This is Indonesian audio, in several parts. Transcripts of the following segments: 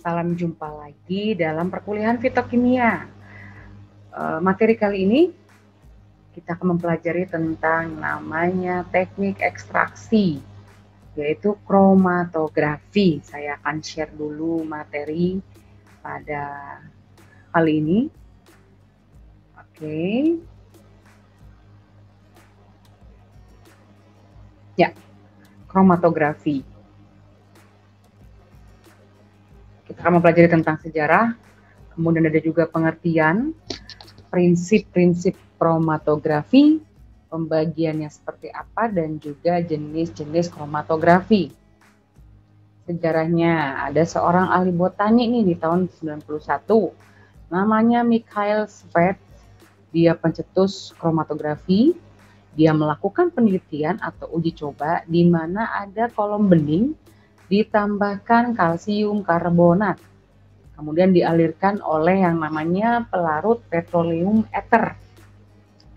Salam jumpa lagi dalam perkuliahan fitokimia. Materi kali ini kita akan mempelajari tentang namanya teknik ekstraksi, yaitu kromatografi. Saya akan share dulu materi pada kali ini. Oke. Ya, kromatografi. Kita akan mempelajari tentang sejarah, kemudian ada juga pengertian, prinsip-prinsip kromatografi, pembagiannya seperti apa, dan juga jenis-jenis kromatografi. Sejarahnya, ada seorang ahli botani nih di tahun 91, namanya Mikhail Svet. Dia pencetus kromatografi. Dia melakukan penelitian atau uji coba di mana ada kolom bening ditambahkan kalsium karbonat, kemudian dialirkan oleh yang namanya pelarut petroleum ether,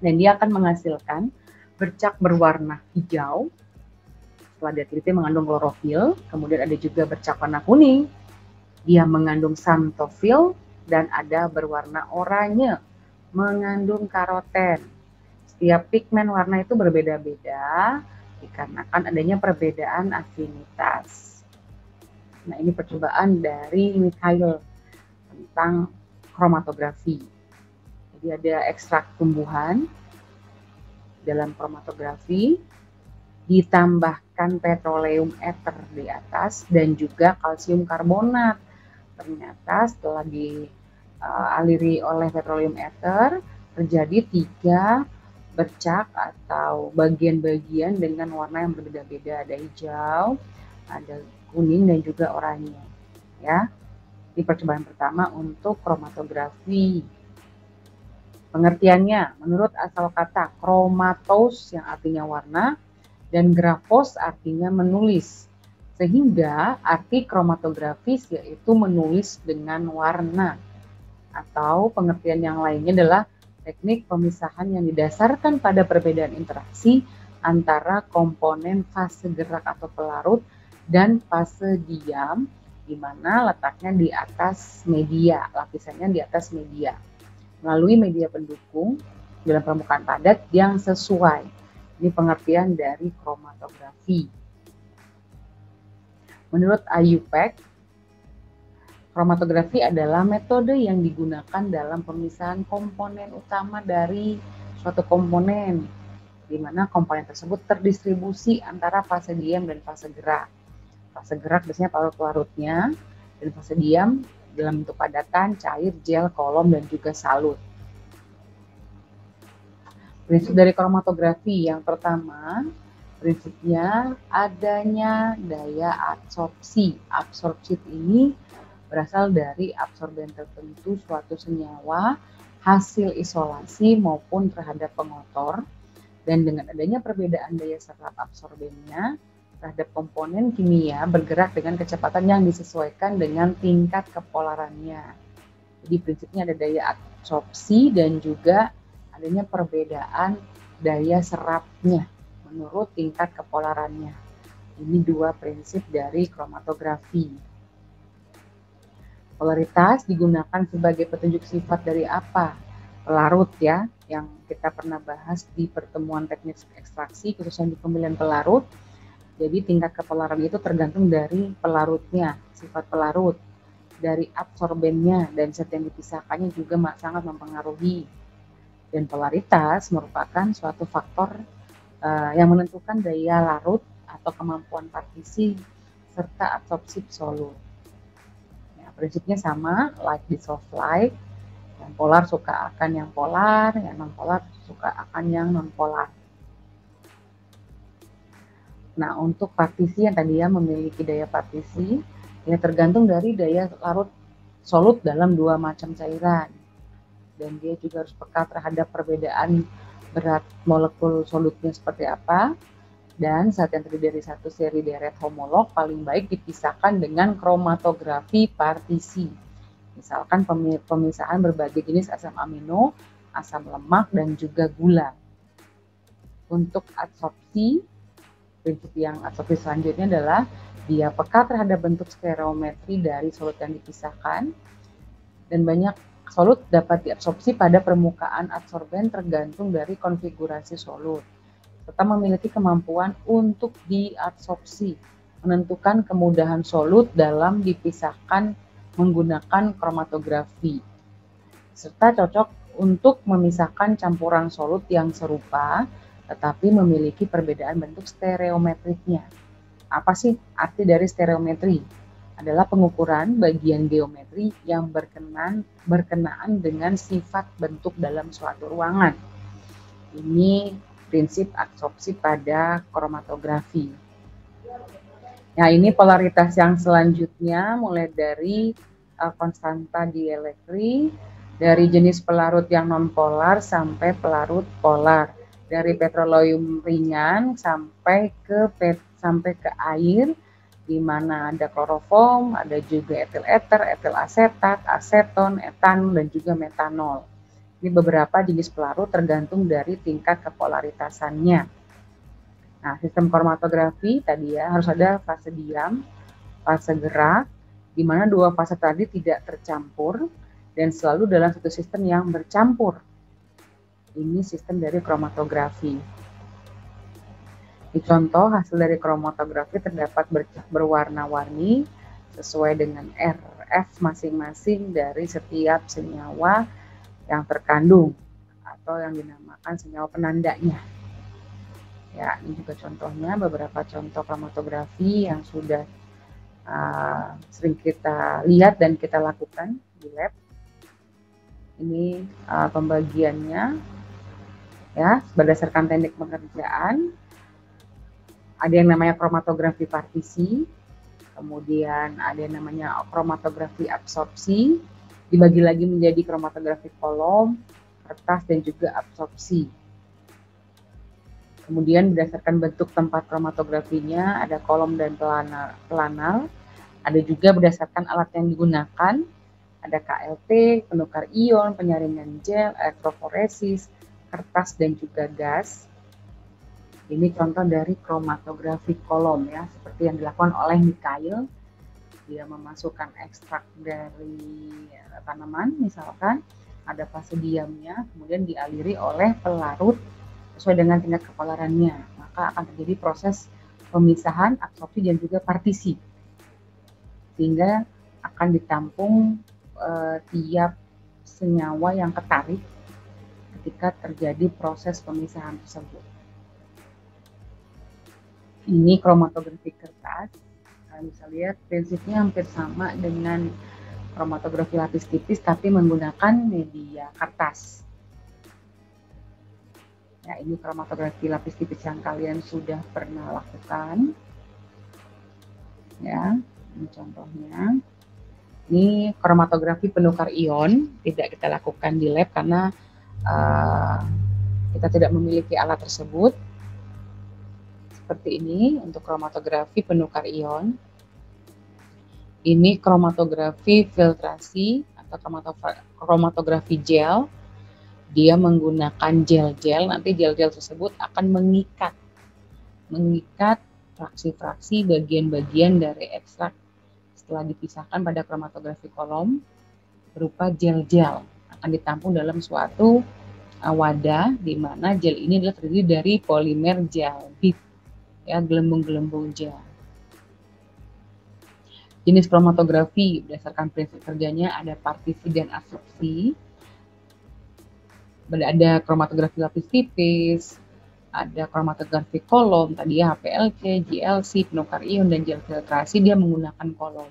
dan dia akan menghasilkan bercak berwarna hijau. Setelah dia teliti mengandung klorofil, kemudian ada juga bercak warna kuning, dia mengandung xanthofil, dan ada berwarna oranye mengandung karoten. Setiap pigmen warna itu berbeda-beda dikarenakan adanya perbedaan afinitas. Nah, ini percobaan dari Mikhail tentang kromatografi. Jadi ada ekstrak tumbuhan dalam kromatografi, ditambahkan petroleum ether di atas dan juga kalsium karbonat. Ternyata setelah dialiri oleh petroleum ether, terjadi 3 bercak atau bagian-bagian dengan warna yang berbeda-beda. Ada hijau, ada kuning, dan juga oranye. Ya, ini percobaan pertama untuk kromatografi. Pengertiannya, menurut asal kata kromatos yang artinya warna dan grafos artinya menulis, sehingga arti kromatografis yaitu menulis dengan warna. Atau pengertian yang lainnya adalah teknik pemisahan yang didasarkan pada perbedaan interaksi antara komponen fase gerak atau pelarut dan fase diam, di mana letaknya di atas media, lapisannya di atas media, melalui media pendukung dalam permukaan padat yang sesuai. Ini pengertian dari kromatografi. Menurut IUPAC, kromatografi adalah metode yang digunakan dalam pemisahan komponen utama dari suatu komponen, di mana komponen tersebut terdistribusi antara fase diam dan fase gerak. Fase gerak biasanya pelarut-pelarutnya, dan fase diam dalam bentuk padatan, cair, gel, kolom, dan juga salut. Prinsip dari kromatografi yang pertama, prinsipnya adanya daya absorpsi. Absorpsi ini berasal dari absorben tertentu suatu senyawa, hasil isolasi maupun terhadap pengotor, dan dengan adanya perbedaan daya serap absorbennya terhadap komponen kimia bergerak dengan kecepatan yang disesuaikan dengan tingkat kepolarannya. Jadi prinsipnya ada daya absorpsi dan juga adanya perbedaan daya serapnya menurut tingkat kepolarannya. Ini 2 prinsip dari kromatografi. Polaritas digunakan sebagai petunjuk sifat dari apa? Pelarut ya, yang kita pernah bahas di pertemuan teknik ekstraksi, khususnya di pemilihan pelarut. Jadi tingkat kepolaran itu tergantung dari pelarutnya, sifat pelarut, dari absorbennya, dan zat yang dipisahkannya juga sangat mempengaruhi. Dan polaritas merupakan suatu faktor yang menentukan daya larut atau kemampuan partisi serta absorpsi solut. Ya, prinsipnya sama, like dissolve like. Yang polar suka akan yang polar, yang non polar suka akan yang non polar. Nah, untuk partisi yang tadi ya memiliki daya partisi, ya tergantung dari daya larut solut dalam 2 macam cairan. Dan dia juga harus peka terhadap perbedaan berat molekul solutnya seperti apa. Dan zat yang terdiri dari satu seri deret homolog paling baik dipisahkan dengan kromatografi partisi. Misalkan pemisahan berbagai jenis asam amino, asam lemak, dan juga gula. Untuk absorpsi, prinsip yang absorpsi selanjutnya adalah Dia peka terhadap bentuk stereometri dari solut yang dipisahkan, dan banyak solut dapat diabsorpsi pada permukaan adsorben tergantung dari konfigurasi solut, serta memiliki kemampuan untuk diabsorpsi, menentukan kemudahan solut dalam dipisahkan menggunakan kromatografi, serta cocok untuk memisahkan campuran solut yang serupa tetapi memiliki perbedaan bentuk stereometriknya. Apa sih arti dari stereometri? Adalah pengukuran bagian geometri yang berkenaan dengan sifat bentuk dalam suatu ruangan. Ini prinsip absorpsi pada kromatografi. Nah, ini polaritas yang selanjutnya mulai dari konstanta dielektrik, dari jenis pelarut yang non-polar sampai pelarut polar, dari petroleum ringan sampai ke air, di mana ada kloroform, ada juga etil eter, etil asetat, aseton, etan, dan juga metanol. Ini beberapa jenis pelarut tergantung dari tingkat kepolaritasannya. Nah, sistem kromatografi tadi ya harus ada fase diam, fase gerak, di mana dua fase tadi tidak tercampur dan selalu dalam satu sistem yang bercampur. Ini sistem dari kromatografi. Di contoh hasil dari kromatografi terdapat berwarna-warni sesuai dengan RF masing-masing dari setiap senyawa yang terkandung atau yang dinamakan senyawa penandanya. Ya, ini juga contohnya beberapa contoh kromatografi yang sudah sering kita lihat dan kita lakukan di lab. Ini pembagiannya ya berdasarkan teknik pengerjaan. Ada yang namanya kromatografi partisi, kemudian ada yang namanya kromatografi absorpsi, dibagi lagi menjadi kromatografi kolom, kertas, dan juga absorpsi. Kemudian berdasarkan bentuk tempat kromatografinya, ada kolom dan planal, ada juga berdasarkan alat yang digunakan, ada KLT, penukar ion, penyaringan gel, elektroforesis, kertas, dan juga gas. Ini contoh dari kromatografi kolom ya, seperti yang dilakukan oleh Mikhail. Dia memasukkan ekstrak dari tanaman, misalkan ada fase diamnya, kemudian dialiri oleh pelarut sesuai dengan tingkat kepolarannya. Maka akan terjadi proses pemisahan, absorpsi, dan juga partisi. Sehingga akan ditampung tiap senyawa yang ketarik ketika terjadi proses pemisahan tersebut. Ini kromatografi kertas. Kalian bisa lihat prinsipnya hampir sama dengan kromatografi lapis tipis tapi menggunakan media kertas. Ya, ini kromatografi lapis tipis yang kalian sudah pernah lakukan. Ya, ini contohnya. Ini kromatografi penukar ion, tidak kita lakukan di lab karena kita tidak memiliki alat tersebut. Seperti ini untuk kromatografi penukar ion. Ini kromatografi filtrasi atau kromatografi gel. Dia menggunakan gel-gel, nanti gel-gel tersebut akan mengikat fraksi-fraksi bagian-bagian dari ekstrak setelah dipisahkan pada kromatografi kolom berupa gel-gel, akan ditampung dalam suatu wadah di mana gel ini adalah terdiri dari polimer gel bit, ya, gelembung-gelembung gel. Jenis kromatografi berdasarkan prinsip kerjanya ada partisi dan absorpsi. Ada kromatografi lapis tipis, ada kromatografi kolom, tadi ya HPLC, GLC, penukar ion, dan gel filtrasi dia menggunakan kolom.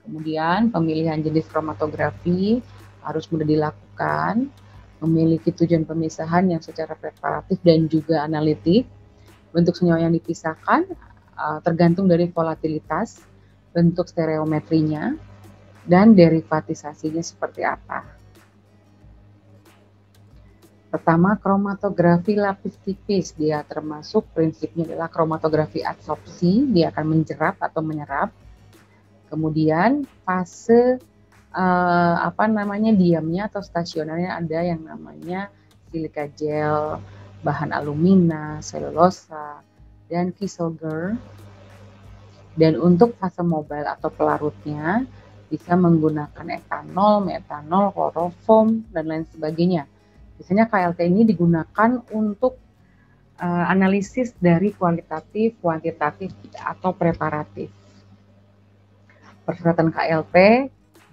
Kemudian pemilihan jenis kromatografi harus mudah dilakukan, memiliki tujuan pemisahan yang secara preparatif dan juga analitik. Bentuk senyawa yang dipisahkan tergantung dari volatilitas, bentuk stereometrinya, dan derivatisasinya seperti apa. Pertama, kromatografi lapis tipis. Dia termasuk prinsipnya adalah kromatografi absorpsi, dia akan menjerap atau menyerap. Kemudian fase diamnya atau stasionernya ada yang namanya silika gel, bahan alumina, selulosa, dan kieselguhr. Dan untuk fase mobile atau pelarutnya bisa menggunakan etanol, metanol, kloroform, dan lain sebagainya. Biasanya KLT ini digunakan untuk analisis dari kualitatif, kuantitatif, atau preparatif. Persyaratan KLP,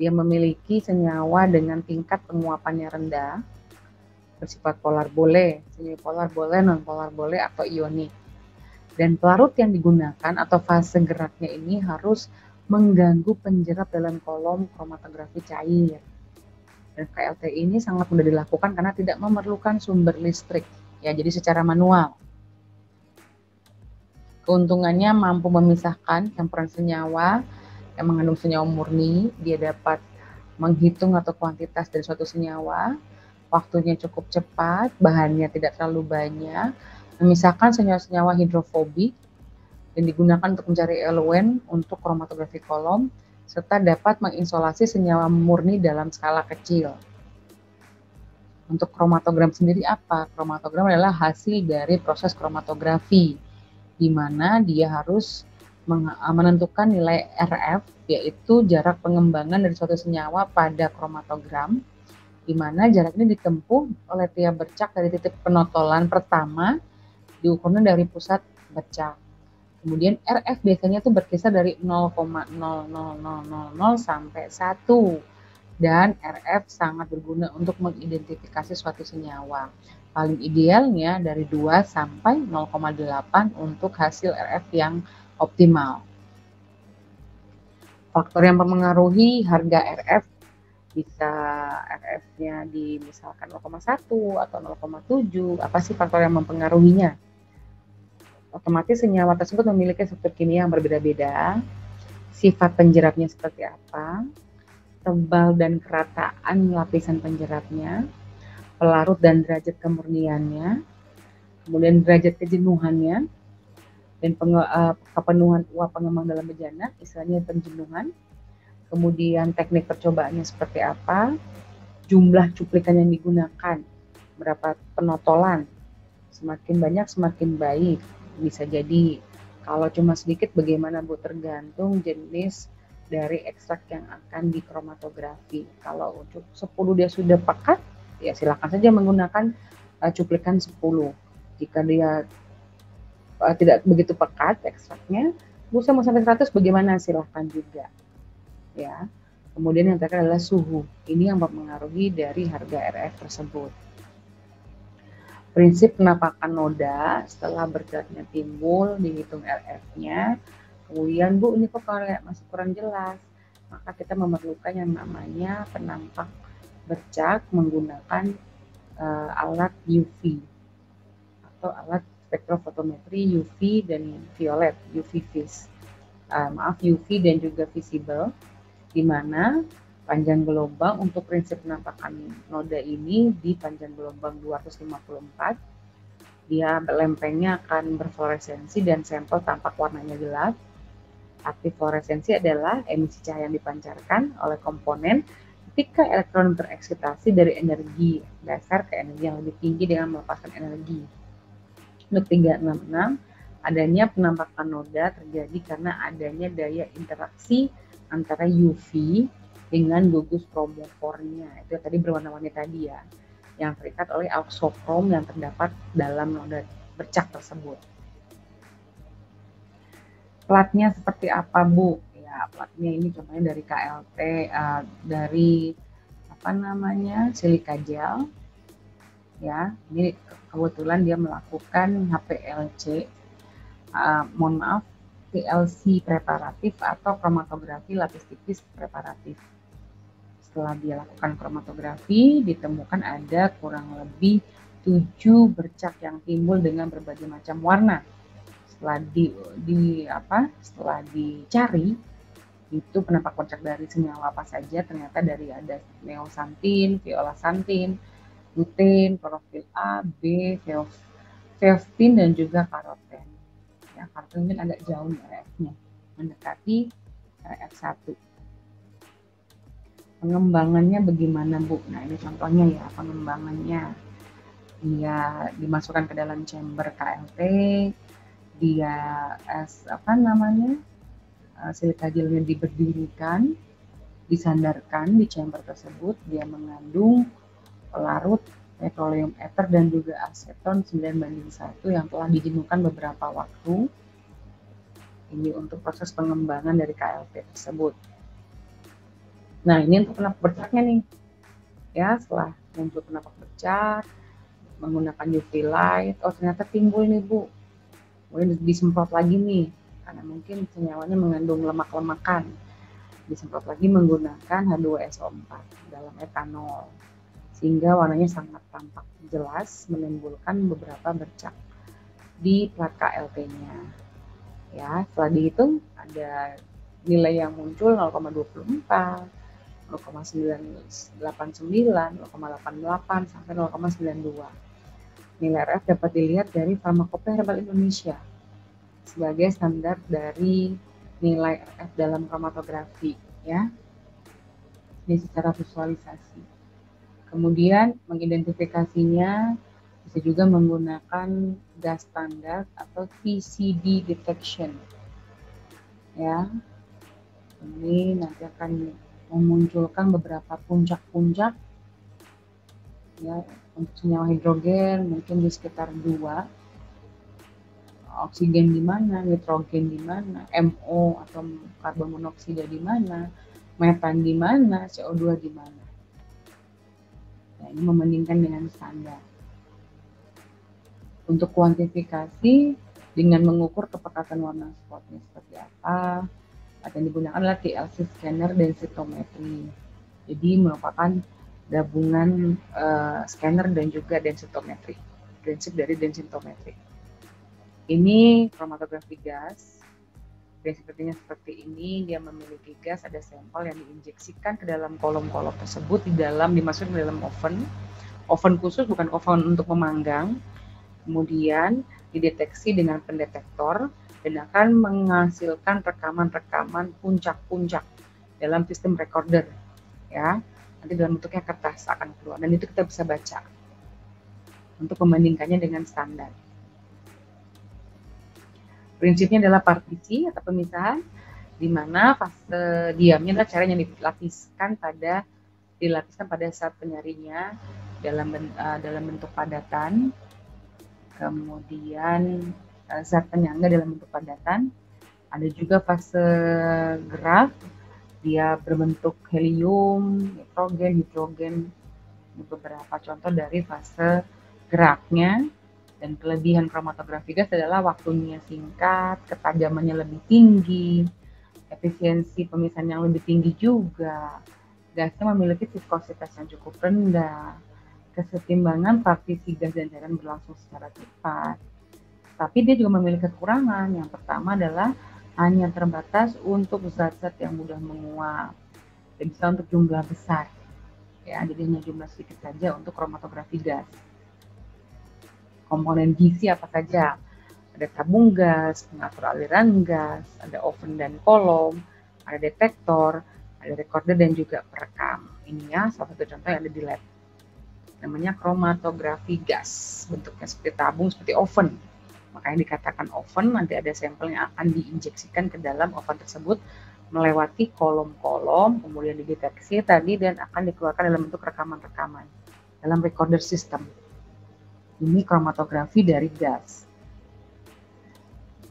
dia memiliki senyawa dengan tingkat penguapannya rendah, bersifat polar boleh, semipolar boleh, non-polar boleh, atau ionik. Dan pelarut yang digunakan atau fase geraknya ini harus mengganggu penjerap dalam kolom kromatografi cair. Dan KLT ini sangat mudah dilakukan karena tidak memerlukan sumber listrik, ya, jadi secara manual. Keuntungannya mampu memisahkan campuran senyawa yang mengandung senyawa murni, dia dapat menghitung atau kuantitas dari suatu senyawa, waktunya cukup cepat, bahannya tidak terlalu banyak, memisahkan senyawa-senyawa hidrofobik, dan digunakan untuk mencari eluen untuk kromatografi kolom, serta dapat mengisolasi senyawa murni dalam skala kecil. Untuk kromatogram sendiri apa? Kromatogram adalah hasil dari proses kromatografi, di mana dia harus menentukan nilai RF, yaitu jarak pengembangan dari suatu senyawa pada kromatogram, di mana jarak ini ditempuh oleh tiap bercak dari titik penotolan pertama, diukurnya dari pusat bercak. Kemudian RF biasanya itu berkisar dari 0,00000 sampai 1. Dan RF sangat berguna untuk mengidentifikasi suatu senyawa. Paling idealnya dari 2 sampai 0,8 untuk hasil RF yang optimal. Faktor yang mempengaruhi harga RF bisa RF-nya di misalkan 0,1 atau 0,7. Apa sih faktor yang mempengaruhinya? Otomatis senyawa tersebut memiliki struktur kimia yang berbeda-beda, sifat penjerapnya seperti apa, tebal dan kerataan lapisan penjerapnya, pelarut dan derajat kemurniannya, kemudian derajat kejenuhannya, dan kepenuhan uap pengembang dalam bejana, istilahnya penjenuhan, kemudian teknik percobaannya seperti apa, jumlah cuplikan yang digunakan, berapa penotolan, semakin banyak semakin baik. Bisa jadi kalau cuma sedikit bagaimana Bu, tergantung jenis dari ekstrak yang akan dikromatografi. Kalau 10 dia sudah pekat, ya silakan saja menggunakan cuplikan 10. Jika dia tidak begitu pekat ekstraknya, Bu mau sampai 100 bagaimana, silahkan juga. Ya. Kemudian yang terakhir adalah suhu. Ini yang mempengaruhi dari harga RF tersebut. Prinsip penampakan noda setelah bergeraknya timbul, dihitung RF-nya. Kemudian Bu, ini kok masih kurang jelas, maka kita memerlukan yang namanya penampak bercak menggunakan alat UV atau alat spektrofotometri UV dan violet, UV dan juga visible, di mana panjang gelombang untuk prinsip penampakan noda ini di panjang gelombang 254. Dia lempengnya akan berfluoresensi dan sampel tampak warnanya gelap. Arti fluoresensi adalah emisi cahaya yang dipancarkan oleh komponen ketika elektron bereksitasi dari energi dasar ke energi yang lebih tinggi dengan melepaskan energi. Untuk 366, adanya penampakan noda terjadi karena adanya daya interaksi antara UV dengan gugus kromofornya, itu tadi berwarna-warni tadi ya, yang terikat oleh auxokrom yang terdapat dalam noda bercak tersebut. Platnya seperti apa Bu? Ya, platnya ini contohnya dari KLT, dari silika gel. Ya, ini kebetulan dia melakukan HPLC, mohon maaf, PLC preparatif atau kromatografi lapis tipis preparatif. Setelah dia lakukan kromatografi, ditemukan ada kurang lebih 7 bercak yang timbul dengan berbagai macam warna. Setelah setelah dicari, itu penampak bercak dari senyawa apa saja, ternyata dari ada neosantin, violasantin, lutein, klorofil A, B, feoftin, dan juga karoten. Ya, karoten mungkin agak jauh RF-nya, mendekati RF1. Pengembangannya bagaimana Bu? Nah, ini contohnya ya pengembangannya. Dia dimasukkan ke dalam chamber KLT, dia silika gelnya diberdirikan, disandarkan di chamber tersebut, dia mengandung pelarut petroleum ether dan juga aseton 9:1 yang telah dijenuhkan beberapa waktu. Ini untuk proses pengembangan dari KLP tersebut. Nah, ini untuk penapak bercaknya nih. Ya, setelah muncul penapak bercak, menggunakan UV light, oh ternyata timbul nih Bu. Kemudian disemprot lagi nih, karena mungkin senyawanya mengandung lemak-lemakan. Disemprot lagi menggunakan H2SO4 dalam etanol, sehingga warnanya sangat tampak jelas, menimbulkan beberapa bercak di plat KLP-nya. Ya, setelah dihitung ada nilai yang muncul 0,24, 0,989, 0,88 sampai 0,92. Nilai RF dapat dilihat dari Pharmacopoeia Herbal Indonesia sebagai standar dari nilai RF dalam kromatografi, ya. Ini secara visualisasi. Kemudian mengidentifikasinya bisa juga menggunakan gas standar atau TCD detection, ya. Ini nanti akan memunculkan beberapa puncak-puncak, ya, untuk senyawa hidrogen mungkin di sekitar 2, oksigen di mana, nitrogen di mana, MO atau karbon monoksida di mana, metan di mana, CO2 di mana. Nah, ini membandingkan dengan standar. Untuk kuantifikasi dengan mengukur kepekatan warna spotnya seperti apa, yang digunakan adalah TLC scanner densitometry. Jadi merupakan gabungan scanner dan juga densitometry. Prinsip dari densitometry. Ini kromatografi gas. Prinsipnya seperti ini, dia memiliki gas, ada sampel yang diinjeksikan ke dalam kolom-kolom tersebut, dimasukkan ke dalam oven khusus, bukan oven untuk memanggang. Kemudian dideteksi dengan pendetektor dan akan menghasilkan rekaman-rekaman puncak-puncak dalam sistem recorder, ya. Nanti dalam bentuknya kertas akan keluar dan itu kita bisa baca untuk membandingkannya dengan standar. Prinsipnya adalah partisi atau pemisahan, di mana fase diamnya adalah cairan yang dilapiskan pada saat penyarinya dalam bentuk padatan. Kemudian zat penyangga dalam bentuk padatan. Ada juga fase gerak, dia berbentuk helium, nitrogen, hidrogen. Ini beberapa contoh dari fase geraknya. Dan kelebihan kromatografi gas adalah waktunya singkat, ketajamannya lebih tinggi, efisiensi pemisahan yang lebih tinggi juga. Gasnya memiliki viskositas yang cukup rendah, kesetimbangan partisi gas dan cairan berlangsung secara cepat. Tapi dia juga memiliki kekurangan. Yang pertama adalah hanya terbatas untuk zat-zat yang mudah menguap. Tidak bisa untuk jumlah besar. Ya, jadi hanya jumlah sedikit saja untuk kromatografi gas. Komponen gizi apa saja? Ada tabung gas, pengatur aliran gas, ada oven dan kolom, ada detektor, ada recorder dan juga perekam. Ini ya salah satu contoh yang ada di lab. Namanya kromatografi gas. Bentuknya seperti tabung, seperti oven. Makanya dikatakan oven, nanti ada sampel yang akan diinjeksikan ke dalam oven tersebut melewati kolom-kolom, kemudian dideteksi tadi dan akan dikeluarkan dalam bentuk rekaman-rekaman dalam recorder system. Ini kromatografi dari gas.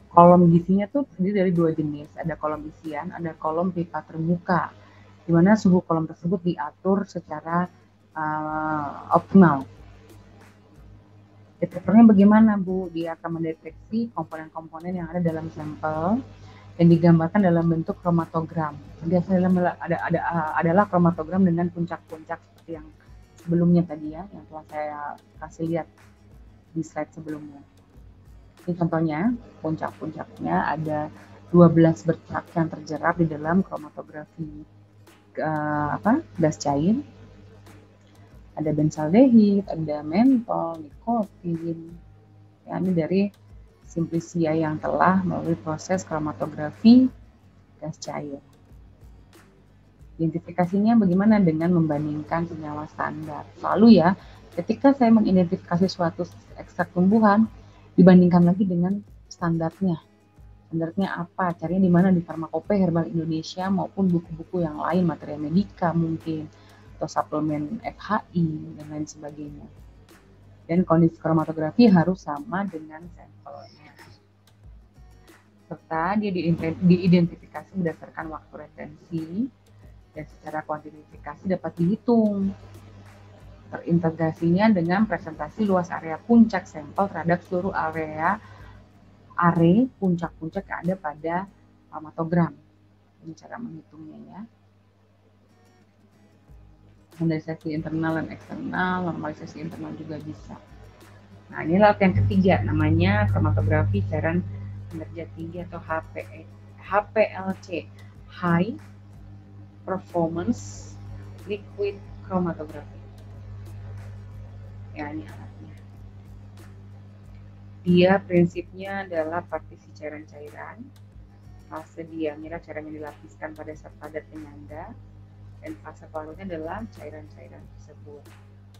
Kolom gizinya tuh terdiri dari 2 jenis, ada kolom isian, ada kolom pipa terbuka, di mana suhu kolom tersebut diatur secara optimal. Detektornya bagaimana Bu? Dia akan mendeteksi komponen-komponen yang ada dalam sampel dan digambarkan dalam bentuk kromatogram. Biasanya adalah kromatogram dengan puncak-puncak seperti yang sebelumnya tadi ya, yang telah saya kasih lihat di slide sebelumnya. Ini contohnya, puncak-puncaknya ada 12 bercak yang terjerap di dalam kromatografi gas cair. Ada benzaldehid, ada mentol, nikotin. Ya, ini dari Simplicia yang telah melalui proses kromatografi gas cair. Identifikasinya bagaimana dengan membandingkan senyawa standar. Lalu ya, ketika saya mengidentifikasi suatu ekstrak tumbuhan, dibandingkan lagi dengan standarnya. Standarnya apa? Carinya di mana? Di Farmakope Herbal Indonesia maupun buku-buku yang lain, materi medika mungkin, atau suplemen FHI, dan lain sebagainya. Dan kondisi kromatografi harus sama dengan sampelnya. Serta dia diidentifikasi berdasarkan waktu retensi, dan secara kuantifikasi dapat dihitung. Terintegrasinya dengan presentasi luas area puncak sampel terhadap seluruh area puncak-puncak yang ada pada kromatogram. Ini cara menghitungnya ya. Standarisasi internal dan eksternal, normalisasi internal juga bisa. Nah, ini alat yang ketiga, namanya kromatografi cairan kinerja tinggi atau HPLC, High Performance Liquid Chromatography. Ya, ini alatnya. Dia prinsipnya adalah partisi cairan-cairan, fase diamira cairan yang dilapiskan pada zat padat penyangga, dan fase pelarutnya adalah cairan-cairan tersebut.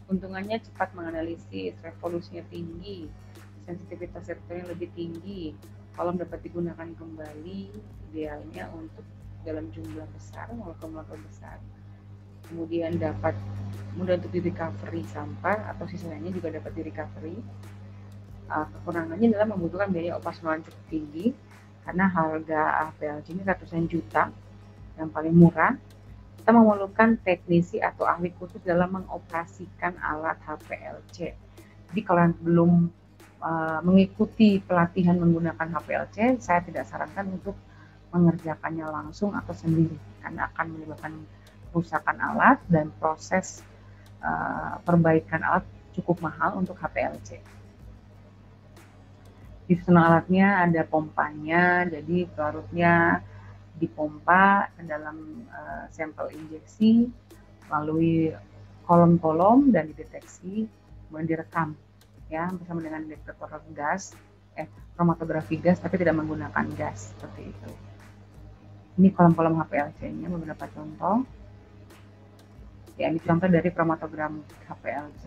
Keuntungannya cepat menganalisis, revolusinya tinggi, sensitivitas reaktornya lebih tinggi, kolom dapat digunakan kembali, idealnya untuk dalam jumlah besar, molekul-molekul besar. Kemudian dapat mudah untuk di recovery sampah atau sisanya juga dapat di recovery. Kekurangannya adalah membutuhkan biaya operasional cukup tinggi karena harga HPLC ini ratusan juta, yang paling murah. Kita memerlukan teknisi atau ahli khusus dalam mengoperasikan alat HPLC. Jadi kalau yang belum mengikuti pelatihan menggunakan HPLC, saya tidak sarankan untuk mengerjakannya langsung atau sendiri karena akan menyebabkan kerusakan alat dan proses perbaikan alat cukup mahal untuk HPLC. Di sana alatnya ada pompanya, jadi pelarutnya dipompa ke dalam sampel injeksi melalui kolom-kolom dan dideteksi, kemudian direkam ya bersama dengan detektor gas, kromatografi gas tapi tidak menggunakan gas seperti itu. Ini kolom-kolom HPLC-nya beberapa contoh. Ya, ini contoh dari kromatogram HPLC.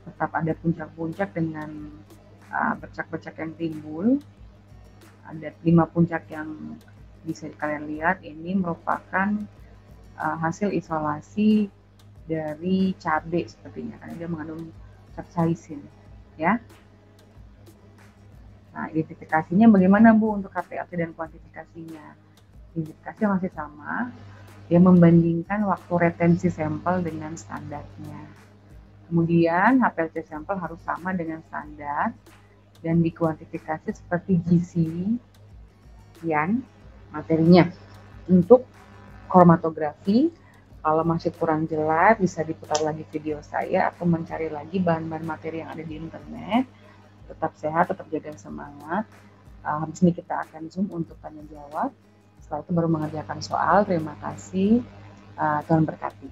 Tetap ada puncak-puncak dengan bercak-bercak yang timbul. Ada 5 puncak yang bisa kalian lihat. Ini merupakan hasil isolasi dari cabai sepertinya, karena dia mengandung capsaicin ya. Nah, identifikasinya bagaimana Bu untuk HPLC dan kuantifikasinya? Identifikasi masih sama, dia membandingkan waktu retensi sampel dengan standarnya. Kemudian HPLC sampel harus sama dengan standar dan dikuantifikasi seperti GC yang materinya. Untuk kromatografi, kalau masih kurang jelas bisa diputar lagi video saya atau mencari lagi bahan-bahan materi yang ada di internet. Tetap sehat, tetap jaga semangat. Habis ini kita akan zoom untuk tanya jawab. Setelah itu baru mengerjakan soal. Terima kasih. Tuhan berkati.